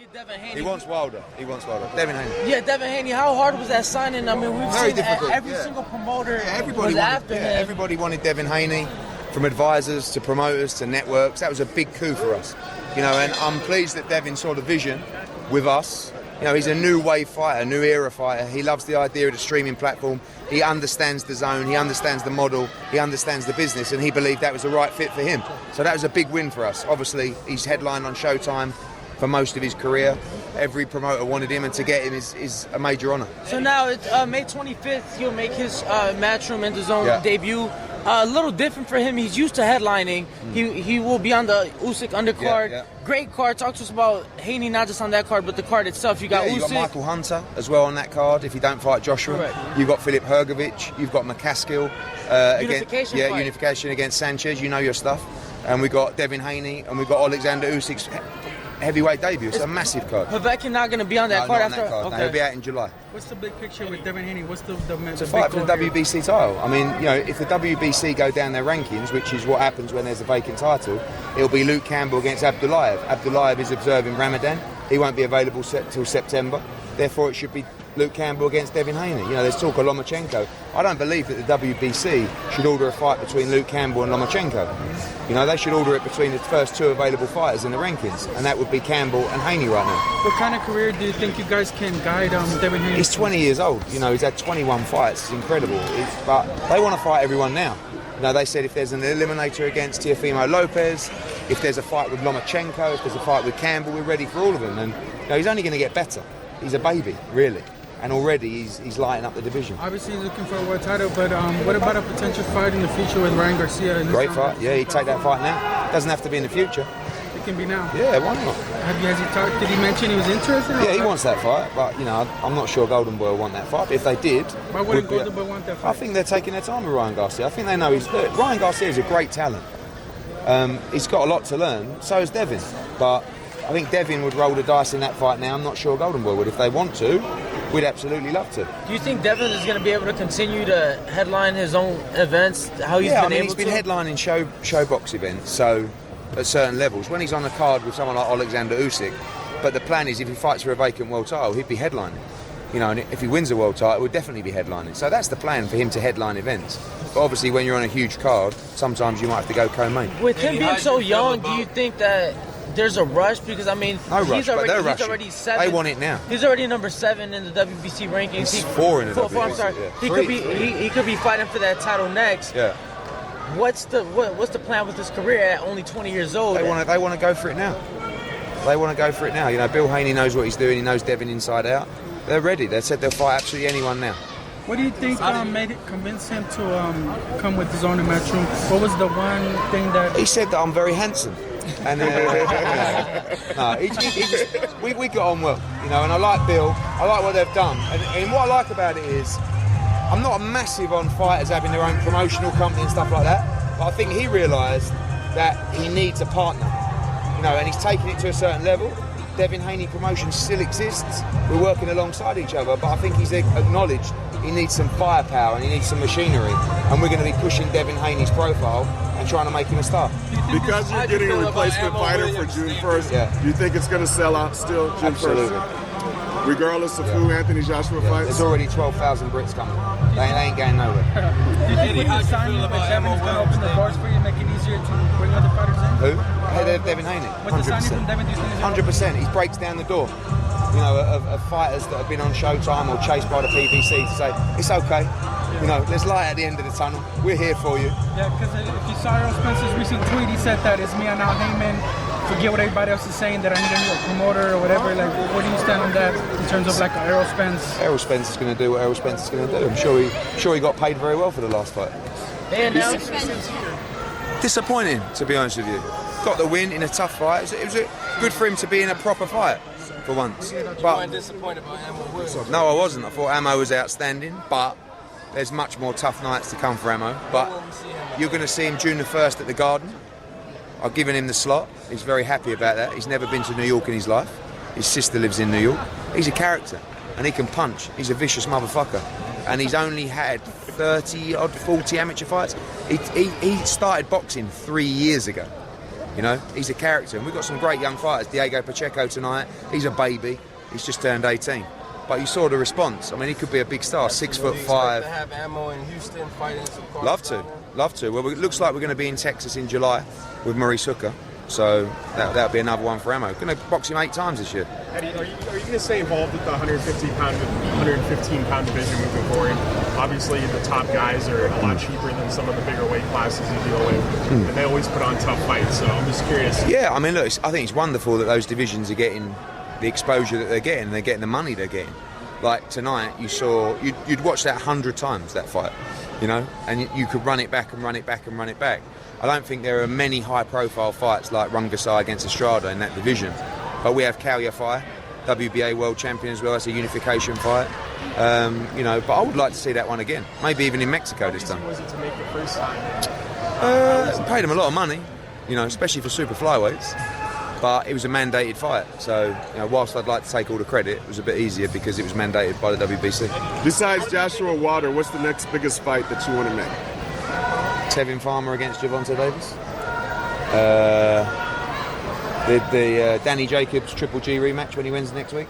get Devin Haney. He wants Wilder. Devin Haney. Yeah, Devin Haney. How hard was that signing? I mean, we've seen every single promoter was after him. Everybody wanted Devin Haney, from advisors to promoters to networks. That was a big coup for us. You know, and I'm pleased that Devin saw the vision with us. You know, he's a new wave fighter, new era fighter. He loves the idea of the streaming platform. He understands the zone, he understands the model, he understands the business, and he believed that was the right fit for him. So that was a big win for us. Obviously, he's headlined on Showtime for most of his career. Every promoter wanted him, and to get him is a major honour. So now, it's May 25th, he'll make his Matchroom and the Zone debut. A little different for him. He's used to headlining. He will be on the Usyk undercard. Great card. Talk to us about Haney, not just on that card, but the card itself. You got Usyk. You got Michael Hunter as well on that card. If you don't fight Joshua, you've got Filip Hrgovic. You've got McCaskill. Unification against Sanchez. You know your stuff. And we got Devin Haney, and we got Alexander Usyk's heavyweight debut. It's a massive card. Povetkin not going to be on that card after? Okay. No, he'll be out in July. What's the big picture with Devin Haney? What's the to fight for the WBC title. I mean, you know, if the WBC go down their rankings, which is what happens when there's a vacant title, it'll be Luke Campbell against Abdullayev. Abdullayev is observing Ramadan. He won't be available till September. Therefore, it should be Luke Campbell against Devin Haney. You know, there's talk of Lomachenko. I don't believe that the WBC should order a fight between Luke Campbell and Lomachenko. You know, they should order it between the first two available fighters in the rankings, and that would be Campbell and Haney right now. What kind of career do you think you guys can guide Devin Haney? He's 20 years old. You know, he's had 21 fights. It's incredible. But they want to fight everyone now. You know, they said if there's an eliminator against Teofimo Lopez, if there's a fight with Lomachenko, if there's a fight with Campbell, we're ready for all of them. And you know, he's only going to get better. He's a baby, really. And already he's lighting up the division. Obviously he's looking for a world title, but what about a potential fight in the future with Ryan Garcia? Great fight, yeah, he'd take that fight now. Doesn't have to be in the future. It can be now. Yeah, why not? Has he talked? Did he mention he was interested? Yeah, he wants that fight, but you know, I'm not sure Golden Boy will want that fight. But if they did, why wouldn't Golden Boy want that fight? I think they're taking their time with Ryan Garcia. I think they know Ryan Garcia is a great talent. He's got a lot to learn. So is Devin, but I think Devin would roll the dice in that fight now. I'm not sure Golden Boy would. If they want to, we'd absolutely love to. Do you think Devin is going to be able to continue to headline his own events? How he's been able to? He's been headlining showbox events, so at certain levels. When he's on the card with someone like Alexander Usyk, but the plan is if he fights for a vacant world title, he'd be headlining. You know, and if he wins a world title, he'll definitely be headlining. So that's the plan for him to headline events. But obviously, when you're on a huge card, sometimes you might have to go co-main. With him being so young, do you think that there's a rush? Because I mean, no rush, he's rushing. already 7. They want it now. He's already number 7 in the WBC rankings. He's 4 in the WBC. I'm sorry. Yeah. He could be fighting for that title next. Yeah. What's the plan with his career at only 20 years old? They want to go for it now. They want to go for it now. You know, Bill Haney knows what he's doing. He knows Devin inside out. They're ready. They said they'll fight absolutely anyone now. What do you think convinced him to come with his own Matchroom? What was the one thing that he said that I'm very handsome? And we got on well, you know. And I like Bill. I like what they've done. And what I like about it is, I'm not a massive on fighters having their own promotional company and stuff like that. But I think he realised that he needs a partner, you know, and he's taken it to a certain level. Devin Haney Promotion still exists. We're working alongside each other, but I think he's acknowledged he needs some firepower and he needs some machinery, and we're going to be pushing Devin Haney's profile and trying to make him a star. Because you're getting a replacement fighter for June 1st, you think it's going to sell out still June 1st? Regardless of who Anthony Joshua fights? There's already 12,000 Brits coming. They ain't going nowhere. Do you think when you sign with Devin, it's going to open the doors for you and make it easier to bring other fighters in? Who? Devin Haney. 100%. He breaks down the door, you know, of fighters that have been on Showtime or chased by the PBC to say, it's okay. You know, there's light at the end of the tunnel. We're here for you. Yeah, because if you saw Errol Spence's recent tweet, he said that it's me and now Heyman. Forget what everybody else is saying, that I need a new promoter or whatever. Like, where do you stand on that in terms of like Errol Spence? Errol Spence is going to do what Errol Spence is going to do. I'm sure he got paid very well for the last fight. Disappointing, to be honest with you. Got the win in a tough fight. It was good for him to be in a proper fight for once. But disappointed by Ammo? No, I wasn't. I thought Ammo was outstanding, but there's much more tough nights to come for Ammo. But you're going to see him June the 1st at the Garden. I've given him the slot. He's very happy about that. He's never been to New York in his life. His sister lives in New York. He's a character, and he can punch. He's a vicious motherfucker. And he's only had 30 odd 40 amateur fights. He started boxing 3 years ago. You know, he's a character, and we've got some great young fighters. Diego Pacheco tonight, he's a baby. He's just turned 18. But you saw the response. I mean, he could be a big star, 6'5". To have ammo in Houston fighting some cards. Love to. Well, it looks like we're going to be in Texas in July with Maurice Hooker. So that'll be another one for ammo. Going to box him 8 times this year. Eddie, are you going to stay involved with the 115-pound division moving forward? Obviously, the top guys are a lot cheaper than some of the bigger weight classes you deal with, and they always put on tough fights. So I'm just curious. Yeah, I mean, look, I think it's wonderful that those divisions are getting the exposure that they're getting the money they're getting. Like tonight, you'd watch that 100 times, that fight, you know, and you could run it back and run it back and run it back. I don't think there are many high-profile fights like Rungvisai against Estrada in that division, but we have Kalyafai, WBA world champion as well. That's a unification fight, you know. But I would like to see that one again, maybe even in Mexico this time. How easy was it to make the first time? Paid them a lot of money, you know, especially for super flyweights. But it was a mandated fight, so you know, whilst I'd like to take all the credit, it was a bit easier because it was mandated by the WBC. Besides Joshua Wilder, what's the next biggest fight that you want to make? Tevin Farmer against Gervonta Davis. The Danny Jacobs Triple G rematch when he wins next week.